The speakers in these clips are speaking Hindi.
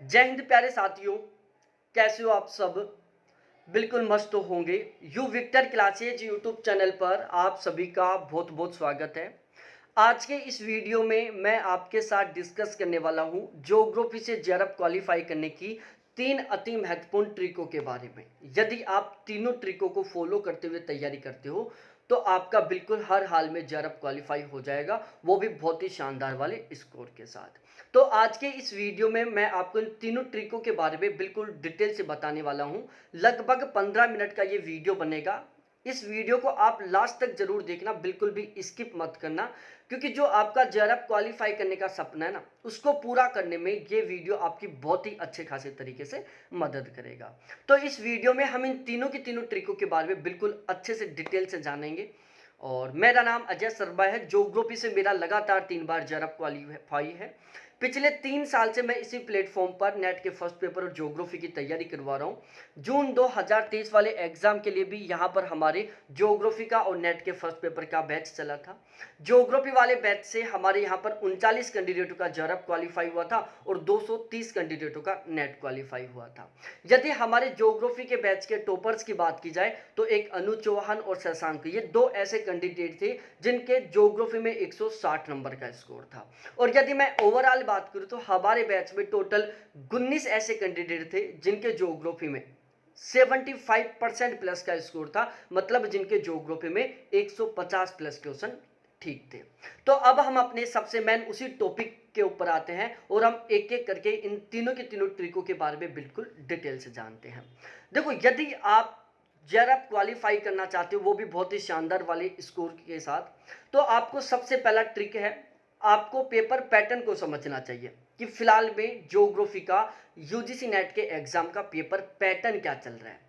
जय हिंद प्यारे साथियों। कैसे हो आप सब? बिल्कुल मस्त होंगे। U Victor classes YouTube channel पर आप सभी का बहुत बहुत स्वागत है। आज के इस वीडियो में मैं आपके साथ डिस्कस करने वाला हूं ज्योग्राफी से जेआरएफ क्वालिफाई करने की तीन अति महत्वपूर्ण ट्रिकों के बारे में। यदि आप तीनों ट्रिकों को फॉलो करते हुए तैयारी करते हो तो आपका बिल्कुल हर हाल में जेआरएफ क्वालिफाई हो जाएगा, वो भी बहुत ही शानदार वाले स्कोर के साथ। तो आज के इस वीडियो में मैं आपको इन तीनों ट्रिकों के बारे में बिल्कुल डिटेल से बताने वाला हूं। लगभग 15 मिनट का ये वीडियो बनेगा। इस वीडियो को आप लास्ट तक जरूर देखना, बिल्कुल भी स्किप मत करना, क्योंकि जो आपका जेआरएफ क्वालिफाई करने का सपना है ना, उसको पूरा करने में ये वीडियो आपकी बहुत ही अच्छे खासे तरीके से मदद करेगा। तो इस वीडियो में हम इन तीनों की तीनों ट्रिकों के बारे में बिल्कुल अच्छे से डिटेल से जानेंगे। और मेरा नाम अजय शर्मा है। ज्योग्राफी से मेरा लगातार 3 बार जेआरएफ क्वालिफाई है। पिछले 3 साल से मैं इसी प्लेटफॉर्म पर नेट के फर्स्ट पेपर और ज्योग्राफी की तैयारी करवा रहा हूँ। जून 2023 वाले एग्जाम के लिए भी यहाँ पर हमारे ज्योग्राफी का और नेट के फर्स्ट पेपर का बैच चला था। ज्योग्राफी वाले बैच से हमारे यहाँ पर 39 कैंडिडेटों का जेआरएफ क्वालिफाई हुआ था और 230 कैंडिडेटों का नेट क्वालिफाई हुआ था। यदि हमारे ज्योग्राफी के बैच के टॉपर्स की बात की जाए तो एक अनु चौहान और शशांक, ये दो ऐसे कैंडिडेट थे जिनके ज्योग्राफी में 160 नंबर का स्कोर था। और यदि मैं ओवरऑल बात करूं तो हमारे बैच में टोटल 19 ऐसे कैंडिडेट थे जिनके ज्योग्राफी में 75% प्लस का स्कोर था, मतलब जिनके ज्योग्राफी में 150 प्लस क्वेश्चन ठीक थे। तो अब हम अपने सबसे मेन उसी टॉपिक के ऊपर आते हैं और हम एक एक करके इन तीनों की तीनों ट्रिकों के बारे में बिल्कुल डिटेल से जानते हैं। देखो, यदि आप जेआरएफ क्वालिफाई करना चाहते हो, वो भी बहुत ही शानदार वाले स्कोर के साथ, तो आपको सबसे पहला ट्रिक है, आपको पेपर पैटर्न को समझना चाहिए कि फिलहाल में ज्योग्राफी का यूजीसी नेट के एग्जाम का पेपर पैटर्न क्या चल रहा है।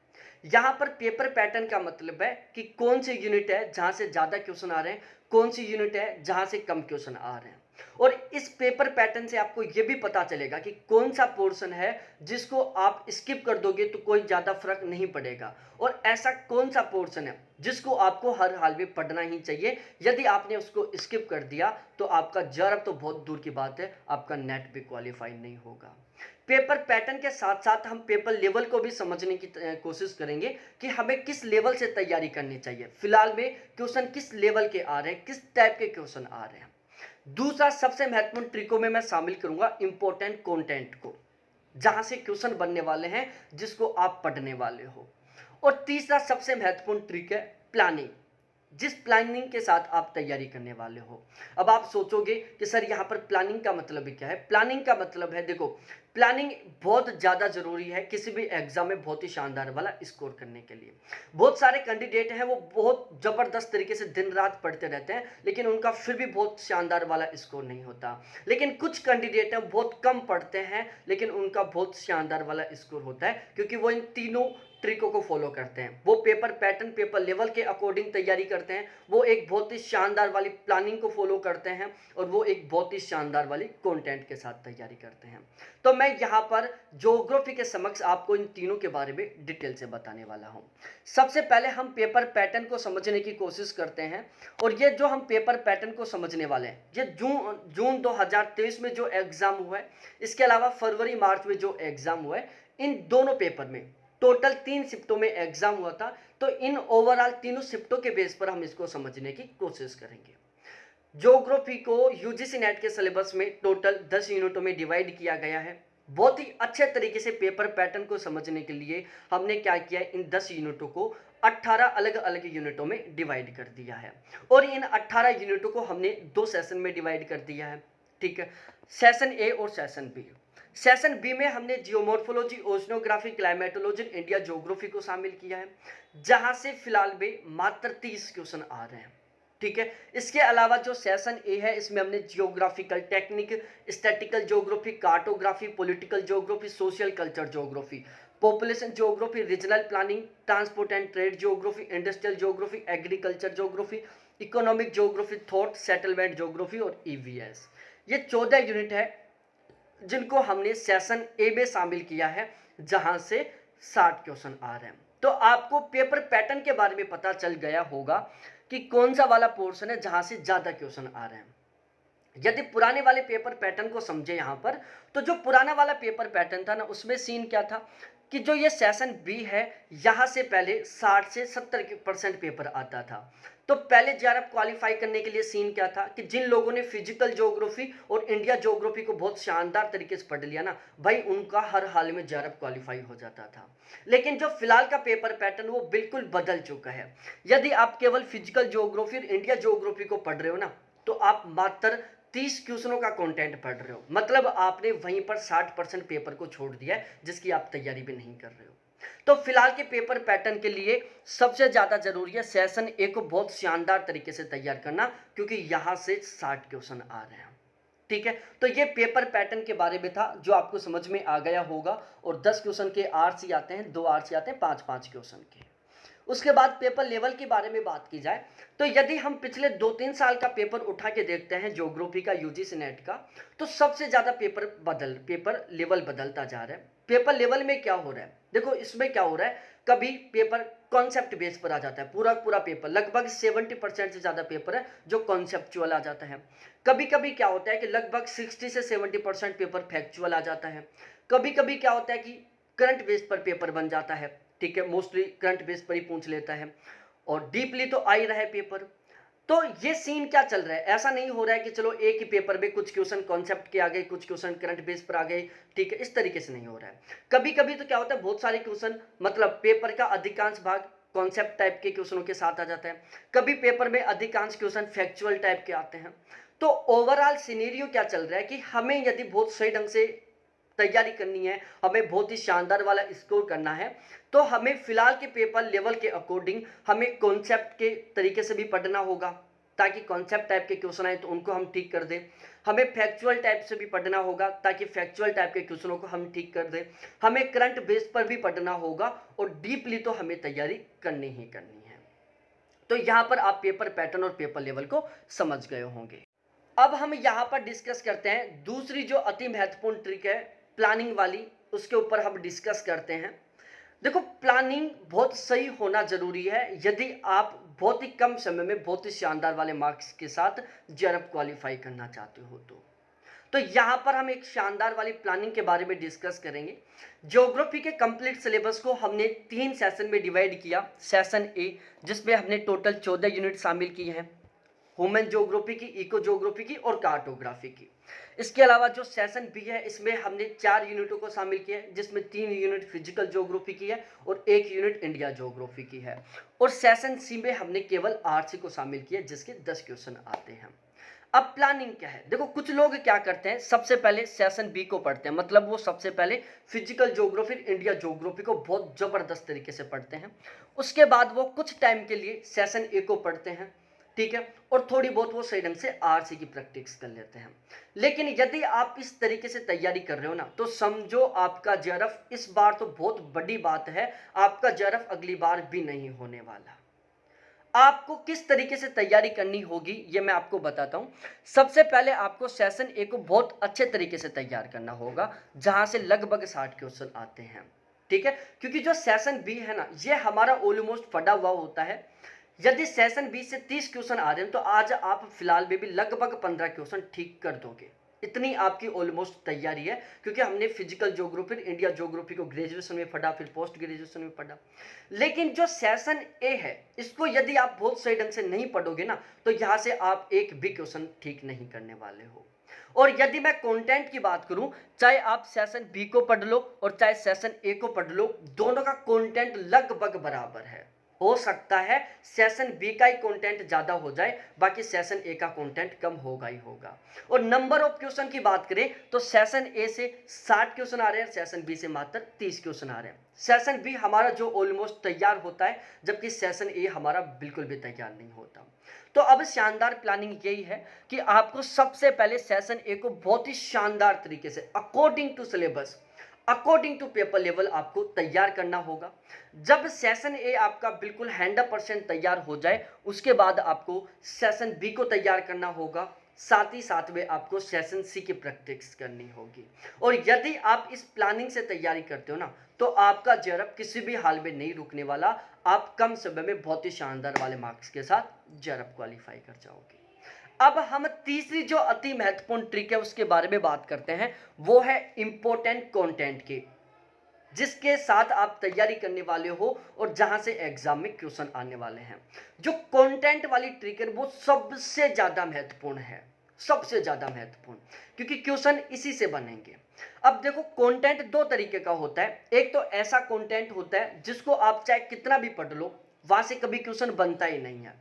यहाँ पर पेपर पैटर्न का मतलब है कि कौन सी यूनिट है जहां से ज्यादा क्वेश्चन आ रहे हैं, कौन सी यूनिट है जहां से कम क्वेश्चन आ रहे हैं। और इस पेपर पैटर्न से आपको यह भी पता चलेगा कि कौन सा पोर्शन है जिसको आप स्किप कर दोगे तो कोई ज्यादा फर्क नहीं पड़ेगा, और ऐसा कौन सा पोर्शन है जिसको आपको हर हाल में पढ़ना ही चाहिए। यदि आपने उसको स्किप कर दिया तो आपका जेआरएफ तो बहुत दूर की बात है, आपका नेट भी क्वालिफाई नहीं होगा। पेपर पैटर्न के साथ साथ हम पेपर लेवल को भी समझने की कोशिश करेंगे कि हमें किस लेवल से तैयारी करनी चाहिए, फिलहाल में क्वेश्चन किस लेवल के आ रहे हैं, किस टाइप के क्वेश्चन आ रहे हैं। दूसरा सबसे महत्वपूर्ण ट्रिकों में मैं शामिल करूंगा इंपॉर्टेंट कंटेंट को, जहां से क्वेश्चन बनने वाले हैं जिसको आप पढ़ने वाले हो। और तीसरा सबसे महत्वपूर्ण ट्रिक है प्लानिंग, जिस प्लानिंग के साथ आप तैयारी करने वाले हो। अब आप सोचोगे कि सर यहाँ पर प्लानिंग का मतलब क्या है? प्लानिंग का मतलब है, देखो, प्लानिंग बहुत ज़्यादा ज़रूरी है किसी भी एग्जाम में बहुत ही शानदार वाला स्कोर करने के लिए। बहुत सारे कैंडिडेट हैं वो बहुत ज़बरदस्त तरीके से दिन रात पढ़ते रहते हैं, लेकिन उनका फिर भी बहुत शानदार वाला स्कोर नहीं होता। लेकिन कुछ कैंडिडेट हैं बहुत कम पढ़ते हैं लेकिन उनका बहुत शानदार वाला स्कोर होता है, क्योंकि वो इन तीनों ट्रिकों को फॉलो करते हैं। वो पेपर पैटर्न, पेपर लेवल के अकॉर्डिंग तैयारी करते हैं, वो एक बहुत ही शानदार वाली प्लानिंग को फॉलो करते हैं, और वो एक बहुत ही शानदार वाली कंटेंट के साथ तैयारी करते हैं। तो मैं यहाँ पर ज्योग्राफी के समक्ष आपको इन तीनों के बारे में डिटेल से बताने वाला हूँ। सबसे पहले हम पेपर पैटर्न को समझने की कोशिश करते हैं। और ये जो हम पेपर पैटर्न को समझने वाले हैं, ये जून 2023 में जो एग्जाम हुआ है, इसके अलावा फरवरी मार्च में जो एग्जाम हुआ है, इन दोनों पेपर में टोटल 3 शिफ्टों में एग्जाम हुआ था। तो इन ओवरऑल तीनों शिफ्टों के बेस पर हम इसको समझने की कोशिश करेंगे। ज्योग्राफी को यूजीसी नेट के सिलेबस में टोटल 10 यूनिटों में डिवाइड किया गया है। बहुत ही अच्छे तरीके से पेपर पैटर्न को समझने के लिए हमने क्या किया है, इन 10 यूनिटों को 18 अलग अलग यूनिटों में डिवाइड कर दिया है। और इन 18 यूनिटों को हमने 2 सेशन में डिवाइड कर दिया है। ठीक है, सेशन ए और सेशन बी। सेशन बी में हमने geomorphology, oceanography, climatology, India geography को शामिल किया है, जहां से फिलहाल में मात्र 30 क्वेश्चन आ रहे हैं। ठीक है, इसके अलावा जो सेशन ए है, इसमें हमने geographical technique, statistical geography, cartography, political geography, social culture geography, population geography, regional planning, transport and trade geography, industrial geography, agriculture geography, economic geography, thought settlement geography और ईवीएस। ये 14 यूनिट है जिनको हमने सेशन ए में शामिल किया है, जहां से 60 क्वेश्चन आ रहे हैं। तो आपको पेपर पैटर्न के बारे में पता चल गया होगा कि कौन सा वाला पोर्शन है जहां से ज्यादा क्वेश्चन आ रहे हैं। यदि पुराने वाले पेपर पैटर्न को समझे यहाँ पर, तो जो पुराना वाला पेपर पैटर्न था ना, उसमें सीन क्या था कि जो ये सेशन बी है, यहाँ से पहले 60 से 70% पेपर आता था। तो पहले जेआरएफ क्वालिफाई करने के लिए सीन क्या था कि जिन लोगों ने फिजिकल ज्योग्राफी और इंडिया ज्योग्राफी को बहुत शानदार तरीके से पढ़ लिया ना भाई, उनका हर हाल में जेआरएफ क्वालिफाई हो जाता था। लेकिन जो फिलहाल का पेपर पैटर्न वो बिल्कुल बदल चुका है। यदि आप केवल फिजिकल ज्योग्राफी और इंडिया ज्योग्राफी को पढ़ रहे हो ना, तो आप मात्र 30 क्वेश्चनों का कंटेंट पढ़ रहे हो, मतलब आपने वहीं पर 60% पेपर को छोड़ दिया है, जिसकी आप तैयारी भी नहीं कर रहे हो। तो फिलहाल के पेपर पैटर्न के लिए सबसे ज्यादा जरूरी है सेशन ए को बहुत शानदार तरीके से तैयार करना, क्योंकि यहां से 60 क्वेश्चन आ रहे हैं। ठीक है, तो ये पेपर पैटर्न के बारे में था जो आपको समझ में आ गया होगा। और 10 क्वेश्चन के आरसी आते हैं, 2 आरसी आते हैं, 5-5 क्वेश्चन के। उसके बाद पेपर लेवल के बारे में बात की जाए, तो यदि हम पिछले 2-3 साल का पेपर उठा के देखते हैं ज्योग्राफी का, यूजीसी नेट का, तो सबसे ज्यादा पेपर लेवल बदलता जा रहा है। पेपर लेवल में क्या हो रहा है, देखो इसमें क्या हो रहा है, कभी पेपर कॉन्सेप्ट बेस पर आ जाता है, पूरा पूरा पेपर लगभग 70% से ज्यादा पेपर है जो कॉन्सेप्चुअल आ जाता है। कभी कभी क्या होता है कि लगभग 60 से 70% पेपर फैक्चुअल आ जाता है। कभी कभी क्या होता है कि करंट बेस पर पेपर बन जाता है। ठीक है, मोस्टली करंट बेस पर ही पूछ लेता है, और डीपली तो आ ही रहा है पेपर। तो ये सीन क्या चल रहा है, ऐसा नहीं हो रहा है कि चलो एक ही पेपर में कुछ क्वेश्चन कॉन्सेप्ट के आ गए, कुछ क्वेश्चन करंट बेस पर आ गए। ठीक है, इस तरीके से नहीं हो रहा है। कभी कभी तो क्या होता है, बहुत सारे क्वेश्चन, मतलब पेपर का अधिकांश भाग कॉन्सेप्ट टाइप के क्वेश्चनों के साथ आ जाता है। कभी पेपर में अधिकांश क्वेश्चन फैक्चुअल टाइप के आते हैं। तो ओवरऑल सिनेरियो क्या चल रहा है कि हमें यदि बहुत सही ढंग से तैयारी करनी है, हमें बहुत ही शानदार वाला स्कोर करना है, तो हमें फिलहाल के पेपर लेवल के अकॉर्डिंग हमें कॉन्सेप्ट के तरीके से भी पढ़ना होगा, ताकि कॉन्सेप्ट टाइप के क्वेश्चन आए तो उनको हम ठीक कर दें। हमें फैक्चुअल टाइप से भी पढ़ना होगा, ताकि फैक्चुअल टाइप के क्वेश्चनों को हम ठीक कर दें। हमें करंट बेस पर भी पढ़ना होगा, और डीपली तो हमें तैयारी करनी ही करनी है। तो यहाँ पर आप पेपर पैटर्न और पेपर लेवल को समझ गए होंगे। अब हम यहाँ पर डिस्कस करते हैं दूसरी जो अति महत्वपूर्ण ट्रिक है प्लानिंग वाली, उसके ऊपर हम डिस्कस करते हैं। देखो, प्लानिंग बहुत सही होना जरूरी है यदि आप बहुत ही कम समय में बहुत ही शानदार वाले मार्क्स के साथ जेआरएफ क्वालिफाई करना चाहते हो। तो यहाँ पर हम एक शानदार वाली प्लानिंग के बारे में डिस्कस करेंगे। ज्योग्राफी के कंप्लीट सिलेबस को हमने 3 सेशन में डिवाइड किया। सेशन ए, जिसमें हमने टोटल 14 यूनिट शामिल किए हैं, ह्यूमन ज्योग्राफी की, इको ज्योग्राफी की और कार्टोग्राफी की। इसके अलावा जो सेशन बी है, इसमें हमने 4 यूनिटों को शामिल किया है, जिसमें 3 यूनिट फिजिकल ज्योग्राफी की है और 1 यूनिट इंडिया ज्योग्राफी की है। और सेशन सी में हमने केवल आरसी को शामिल किया, जिसके 10 क्वेश्चन आते हैं। अब प्लानिंग क्या है, देखो कुछ लोग क्या करते हैं, सबसे पहले सेशन बी को पढ़ते हैं, मतलब वो सबसे पहले फिजिकल ज्योग्राफी, इंडिया ज्योग्राफी को बहुत जबरदस्त तरीके से पढ़ते हैं। उसके बाद वो कुछ टाइम के लिए सेशन ए को पढ़ते हैं। ठीक है, और थोड़ी बहुत वो सही ढंग से आरसी की प्रैक्टिस कर लेते हैं। लेकिन यदि आप इस तरीके से तैयारी कर रहे हो ना, तो समझो आपका जेआरएफ इस बार तो बहुत बड़ी बात है, आपका जेआरएफ अगली बार भी नहीं होने वाला। आपको किस तरीके से तैयारी करनी होगी ये मैं आपको बताता हूं। सबसे पहले आपको सेशन ए को बहुत अच्छे तरीके से तैयार करना होगा, जहां से लगभग 60 क्वेश्चन आते हैं। ठीक है, क्योंकि जो सेशन बी है ना, ये हमारा ऑलमोस्ट पढ़ा हुआ होता है। यदि सेशन बी से 30 क्वेश्चन आ रहे हैं, तो आज आप फिलहाल में भी लगभग 15 क्वेश्चन ठीक कर दोगे। इतनी आपकी ऑलमोस्ट तैयारी है, क्योंकि हमने फिजिकल ज्योग्राफी, इंडिया ज्योग्राफी को ग्रेजुएशन में पढ़ा, फिर पोस्ट ग्रेजुएशन में पढ़ा। लेकिन जो सेशन ए है, इसको यदि आप बहुत सही ढंग से नहीं पढ़ोगे ना, तो यहाँ से आप एक भी क्वेश्चन ठीक नहीं करने वाले हो। और यदि मैं कंटेंट की बात करूं, चाहे आप सेशन बी को पढ़ लो और चाहे सेशन ए को पढ़ लो, दोनों का कंटेंट लगभग बराबर है। हो सकता है सेशन बी का ही कंटेंट ज्यादा हो जाए, बाकी सेशन ए का कंटेंट कम होगा ही होगा। और नंबर ऑफ क्वेश्चन की बात करें तो सेशन ए से 60 क्वेश्चन आ रहे हैं, सेशन बी से मात्र 30 क्वेश्चन आ रहे हैं। सेशन बी हमारा जो ऑलमोस्ट तैयार होता है, जबकि सेशन ए हमारा बिल्कुल भी तैयार नहीं होता। तो अब शानदार प्लानिंग यही है कि आपको सबसे पहले सेशन ए को बहुत ही शानदार तरीके से according to syllabus, according to paper level आपको तैयार करना होगा। जब सेशन ए आपका बिल्कुल 100% तैयार हो जाए, उसके बाद आपको सेशन बी को तैयार करना होगा। साथ ही साथ में आपको सेशन सी की प्रैक्टिस करनी होगी। और यदि आप इस प्लानिंग से तैयारी करते हो ना, तो आपका जेआरएफ किसी भी हाल में नहीं रुकने वाला। आप कम समय में बहुत ही शानदार वाले मार्क्स के साथ जेआरएफ क्वालिफाई कर जाओगे। अब हम तीसरी जो अति महत्वपूर्ण ट्रिक है उसके बारे में बात करते हैं, वो है इंपॉर्टेंट कंटेंट की, जिसके साथ आप तैयारी करने वाले हो और जहां से एग्जाम में क्वेश्चन आने वाले हैं। जो कंटेंट वाली ट्रिक है वो सबसे ज्यादा महत्वपूर्ण है, सबसे ज्यादा महत्वपूर्ण, क्योंकि क्वेश्चन इसी से बनेंगे। अब देखो, कंटेंट दो तरीके का होता है। एक तो ऐसा कंटेंट होता है जिसको आप चाहे कितना भी पढ़ लो, वहां से कभी क्वेश्चन बनता ही नहीं है।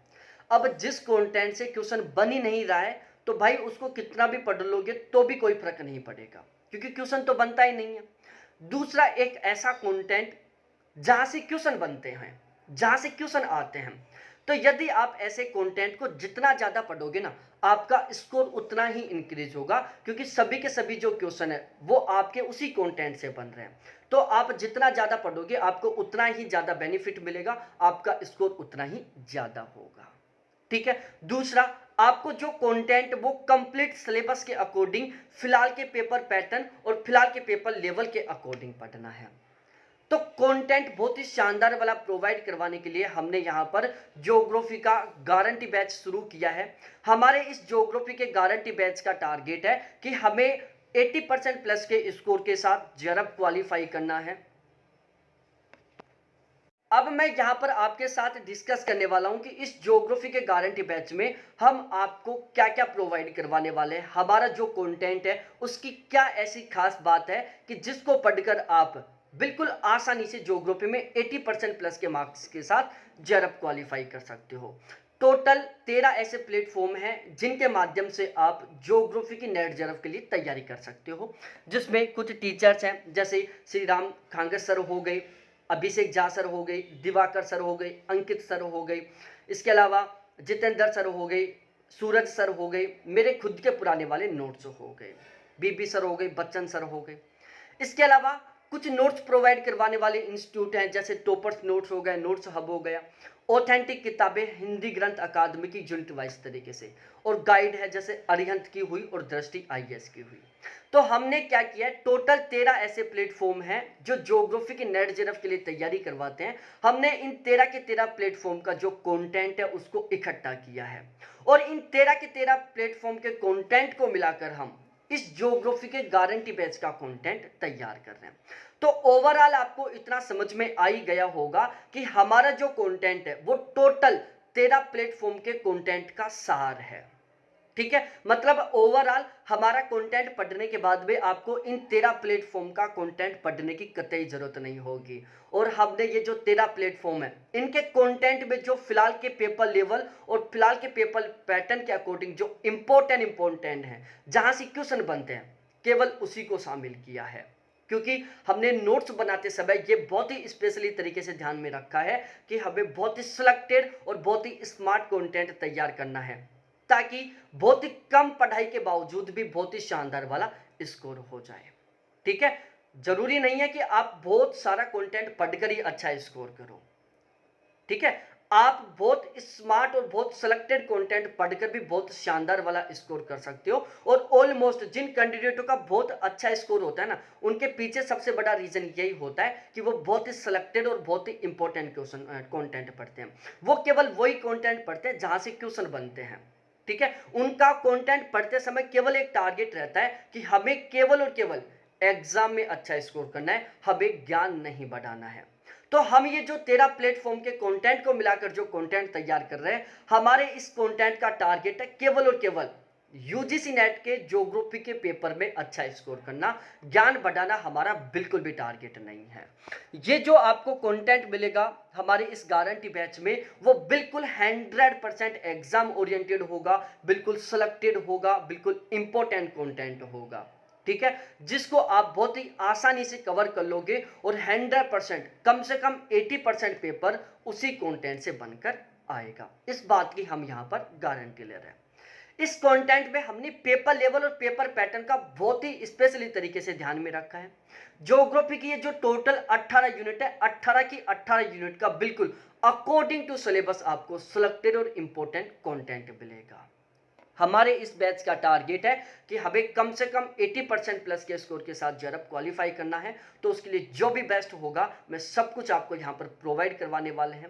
अब जिस कंटेंट से क्वेश्चन बन ही नहीं रहा है, तो भाई उसको कितना भी पढ़ लोगे तो भी कोई फर्क नहीं पड़ेगा, क्योंकि क्वेश्चन तो बनता ही नहीं है। दूसरा, एक ऐसा कंटेंट जहां से क्वेश्चन बनते हैं, जहां से क्वेश्चन आते हैं। तो यदि आप ऐसे कंटेंट को जितना ज्यादा पढ़ोगे ना, आपका स्कोर उतना ही इंक्रीज होगा, क्योंकि सभी के सभी जो क्वेश्चन है वो आपके उसी कंटेंट से बन रहे हैं। तो आप जितना ज्यादा पढ़ोगे आपको उतना ही ज्यादा बेनिफिट मिलेगा, आपका स्कोर उतना ही ज्यादा होगा। ठीक है। दूसरा, आपको जो कंटेंट वो कंप्लीट सिलेबस के अकॉर्डिंग, फिलहाल के पेपर पैटर्न और फिलहाल के पेपर लेवल के अकॉर्डिंग पढ़ना है। तो कंटेंट बहुत ही शानदार वाला प्रोवाइड करवाने के लिए हमने यहाँ पर ज्योग्राफी का गारंटी बैच शुरू किया है। हमारे इस ज्योग्राफी के गारंटी बैच का टारगेट है कि हमें 80% प्लस के स्कोर के साथ जेआरएफ क्वालिफाई करना है। अब मैं यहाँ पर आपके साथ डिस्कस करने वाला हूँ कि इस ज्योग्राफी के गारंटी बैच में हम आपको क्या क्या प्रोवाइड करवाने वाले हैं। हमारा जो कंटेंट है उसकी क्या ऐसी खास बात है कि जिसको पढ़कर आप बिल्कुल आसानी से ज्योग्राफी में 80% प्लस के मार्क्स के साथ जेआरएफ क्वालिफाई कर सकते हो। टोटल 13 ऐसे प्लेटफॉर्म हैं जिनके माध्यम से आप ज्योग्राफी की नेट जेआरएफ के लिए तैयारी कर सकते हो, जिसमें कुछ टीचर्स हैं जैसे श्री राम खांगर सर हो गए, अभिषेक झा सर हो गए, दिवाकर सर हो गए, अंकित सर हो गए, इसके अलावा जितेंद्र सर हो गए, सूरज सर हो गए, मेरे खुद के पुराने वाले नोट्स हो गए, बीबी सर हो गए, बच्चन सर हो गए। इसके अलावा कुछ नोट्स प्रोवाइड करवाने वाले इंस्टीट्यूट हैं जैसे टॉपर्स नोट्स हो गए, नोट्स हब हो गया, ऑथेंटिक किताबें हिंदी ग्रंथ अकादमी की यूनिट वाइज तरीके से, और गाइड है जैसे अरिहंत की हुई और दृष्टि आईएएस की हुई। तो हमने क्या किया है, टोटल 13 ऐसे प्लेटफॉर्म हैं जो ज्योग्राफी की नेट जेआरएफ के लिए तैयारी करवाते हैं। हमने इन 13 के 13 प्लेटफॉर्म का जो कंटेंट है उसको इकट्ठा किया है, और इन 13 के 13 प्लेटफॉर्म के कंटेंट को मिलाकर हम इस ज्योग्राफी के गारंटी बैच का कंटेंट तैयार कर रहे हैं। तो ओवरऑल आपको इतना समझ में आ ही गया होगा कि हमारा जो कंटेंट है वो टोटल 13 प्लेटफॉर्म के कंटेंट का सार है। ठीक है, मतलब ओवरऑल हमारा कंटेंट पढ़ने के बाद भी आपको इन 13 प्लेटफॉर्म का कंटेंट पढ़ने की कतई जरूरत नहीं होगी। और हमने ये जो 13 प्लेटफॉर्म है इनके कंटेंट में जो फिलहाल के पेपर लेवल और फिलहाल के पेपर पैटर्न के अकॉर्डिंग जो इंपॉर्टेंट है, जहां से क्वेश्चन बनते हैं, केवल उसी को शामिल किया है। क्योंकि हमने नोट्स बनाते समय ये बहुत ही स्पेशली तरीके से ध्यान में रखा है कि हमें बहुत ही सिलेक्टेड और बहुत ही स्मार्ट कंटेंट तैयार करना है, ताकि बहुत ही कम पढ़ाई के बावजूद भी बहुत ही शानदार वाला स्कोर हो जाए। ठीक है, जरूरी नहीं है कि आप बहुत सारा कंटेंट पढ़कर ही अच्छा स्कोर करो। ठीक है, आप बहुत स्मार्ट और बहुत सिलेक्टेड कंटेंट पढ़कर भी बहुत शानदार वाला स्कोर कर सकते हो। और ऑलमोस्ट जिन कैंडिडेटों का बहुत अच्छा स्कोर होता है ना, उनके पीछे सबसे बड़ा रीजन यही होता है कि वो बहुत ही सिलेक्टेड और बहुत ही इंपॉर्टेंट क्वेश्चन कंटेंट पढ़ते हैं। वो केवल वही कंटेंट पढ़ते हैं जहां से क्वेश्चन बनते हैं। ठीक है, उनका कंटेंट पढ़ते समय केवल एक टारगेट रहता है कि हमें केवल और केवल एग्जाम में अच्छा स्कोर करना है, हमें ज्ञान नहीं बढ़ाना है। तो हम ये जो 13 प्लेटफॉर्म के कंटेंट को मिलाकर जो कंटेंट तैयार कर रहे हैं, हमारे इस कंटेंट का टारगेट है केवल और केवल यूजीसी नेट के ज्योग्राफी के पेपर में अच्छा स्कोर करना, ज्ञान बढ़ाना हमारा बिल्कुल भी टारगेट नहीं है। ये जो आपको कंटेंट मिलेगा हमारे इस गारंटी बैच में, वो बिल्कुल 100% एग्जाम ओरिएंटेड होगा, बिल्कुल सिलेक्टेड होगा, बिल्कुल इंपॉर्टेंट कंटेंट होगा। ठीक है, जिसको आप बहुत ही आसानी से कवर कर लोगे और 100% कम से कम 80% पेपर उसी कंटेंट से बनकर आएगा। इस बात की हम यहाँ पर गारंटी ले रहे हैं। इस कंटेंट में हमने पेपर लेवल और पेपर पैटर्न का बहुत ही स्पेशली तरीके से ध्यान में रखा है। ज्योग्राफी की ये जो टोटल 18 यूनिट है, 18 की 18 यूनिट का बिल्कुल अकॉर्डिंग टू सिलेबस आपको सिलेक्टेड और इंपॉर्टेंट कंटेंट मिलेगा। हमारे इस बैच का टारगेट है कि हमें कम से कम 80% प्लस के स्कोर के साथ जेआरएफ क्वालिफाई करना है। तो उसके लिए जो भी बेस्ट होगा मैं सब कुछ आपको यहाँ पर प्रोवाइड करवाने वाले हैं।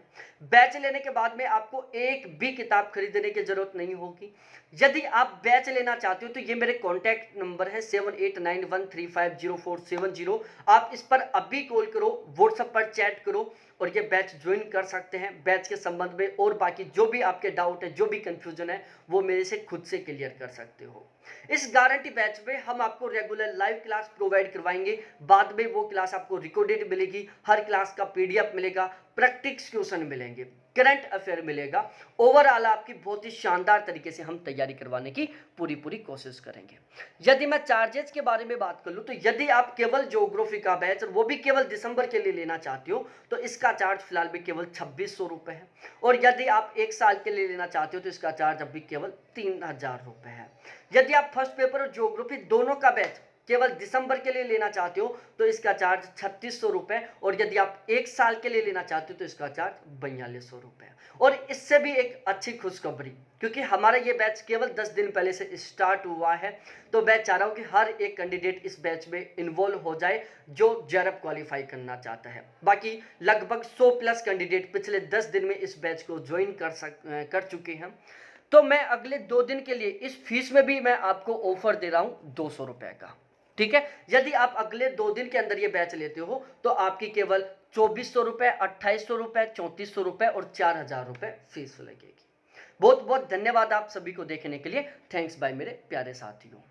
बैच लेने के बाद में आपको एक भी किताब खरीदने की जरूरत नहीं होगी। यदि आप बैच लेना चाहते हो तो ये मेरे कॉन्टैक्ट नंबर है 7891350470। आप इस पर अभी कॉल करो, व्हाट्सएप पर चैट करो और ये बैच ज्वाइन कर सकते हैं। बैच के संबंध में और बाकी जो भी आपके डाउट है, जो भी कंफ्यूजन है, वो मेरे से खुद से क्लियर कर सकते हो। इस गारंटी बैच में हम आपको रेगुलर लाइव क्लास प्रोवाइड करवाएंगे। बाद में वो क्लास आपको रिकॉर्डेड मिलेगी, हर क्लास का पीडीएफ मिलेगा, प्रैक्टिस क्वेश्चन मिलेंगे, करंट अफेयर मिलेगा। ओवरऑल आपकी बहुत ही शानदार तरीके से हम तैयारी करवाने की पूरी कोशिश करेंगे। यदि मैं चार्जेस के बारे में बात कर लूँ तो यदि आप केवल ज्योग्राफी का बैच और वो भी केवल दिसंबर के लिए लेना चाहते हो तो इसका चार्ज फिलहाल भी केवल 2600 रुपये है। और यदि आप एक साल के लिए लेना चाहते हो तो इसका चार्ज अभी केवल 3000 रुपये है। यदि आप फर्स्ट पेपर और ज्योग्राफी दोनों का बैच केवल दिसंबर के लिए लेना चाहते हो तो इसका चार्ज 3600 रुपये। और यदि आप एक साल के लिए लेना चाहते हो तो इसका चार्ज 4200 रुपये। और इससे भी एक अच्छी खुशखबरी, क्योंकि हमारा ये बैच केवल 10 दिन पहले से स्टार्ट हुआ है, तो मैं चाह रहा हूँ कि हर एक कैंडिडेट इस बैच में इन्वॉल्व हो जाए जो जेआरएफ क्वालिफाई करना चाहता है। बाकी लगभग 100 प्लस कैंडिडेट पिछले 10 दिन में इस बैच को ज्वाइन कर चुके हैं। तो मैं अगले 2 दिन के लिए इस फीस में भी मैं आपको ऑफर दे रहा हूँ 200 रुपये का। ठीक है, यदि आप अगले 2 दिन के अंदर ये बैच लेते हो तो आपकी केवल 2400 रुपये, 2800 रुपये, 3400 रुपये और 4000 रुपये फीस लगेगी। बहुत बहुत धन्यवाद आप सभी को देखने के लिए। थैंक्स बाय मेरे प्यारे साथियों।